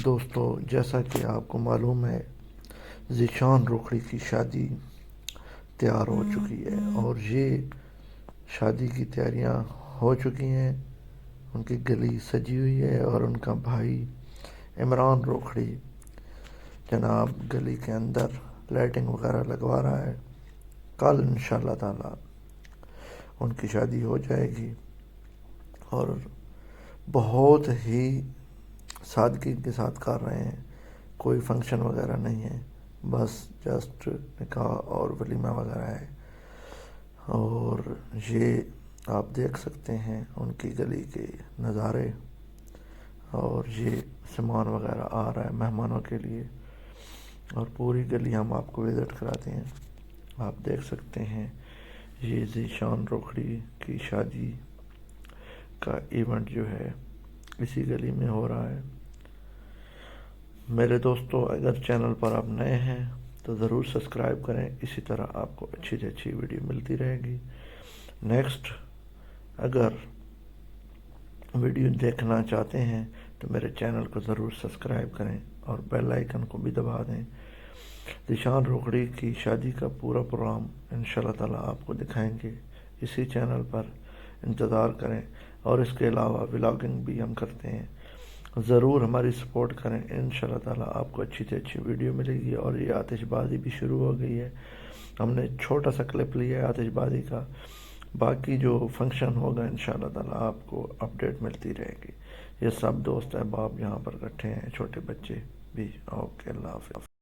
دوستو، جیسا کہ آپ کو معلوم ہے، ذیشان روکھڑی کی شادی تیار ہو چکی ہے اور یہ شادی کی تیاریاں ہو چکی ہیں۔ ان کی گلی سجی ہوئی ہے اور ان کا بھائی عمران روکھڑی جناب گلی کے اندر لائٹنگ وغیرہ لگوا رہا ہے۔ کل انشاءاللہ تعالی ان کی شادی ہو جائے گی اور بہت ہی سادگی کے ساتھ کر رہے ہیں۔ کوئی فنکشن وغیرہ نہیں ہے، بس جسٹ نکاح اور ولیمہ وغیرہ ہے۔ اور یہ آپ دیکھ سکتے ہیں ان کی گلی کے نظارے، اور یہ سامان وغیرہ آ رہا ہے مہمانوں کے لیے، اور پوری گلی ہم آپ کو وزٹ کراتے ہیں۔ آپ دیکھ سکتے ہیں یہ ذیشان روکھڑی کی شادی کا ایونٹ جو ہے اسی گلی میں ہو رہا ہے۔ میرے دوستو، اگر چینل پر آپ نئے ہیں تو ضرور سبسکرائب کریں، اسی طرح آپ کو اچھی سے اچھی ویڈیو ملتی رہے گی۔ نیکسٹ اگر ویڈیو دیکھنا چاہتے ہیں تو میرے چینل کو ضرور سبسکرائب کریں اور بیل آئیکن کو بھی دبا دیں۔ ذیشان روکھڑی کی شادی کا پورا پروگرام انشاءاللہ تعالی آپ کو دکھائیں گے اسی چینل پر، انتظار کریں۔ اور اس کے علاوہ ولاگنگ بھی ہم کرتے ہیں، ضرور ہماری سپورٹ کریں۔ انشاءاللہ تعالی آپ کو اچھی سے اچھی ویڈیو ملے گی۔ اور یہ آتش بازی بھی شروع ہو گئی ہے، ہم نے چھوٹا سا کلپ لیا ہے آتش بازی کا، باقی جو فنکشن ہوگا انشاءاللہ تعالی آپ کو اپڈیٹ ملتی رہے گی۔ یہ سب دوست احباب یہاں پر اکٹھے ہیں، چھوٹے بچے بھی۔ اوکے، اللہ حافظ۔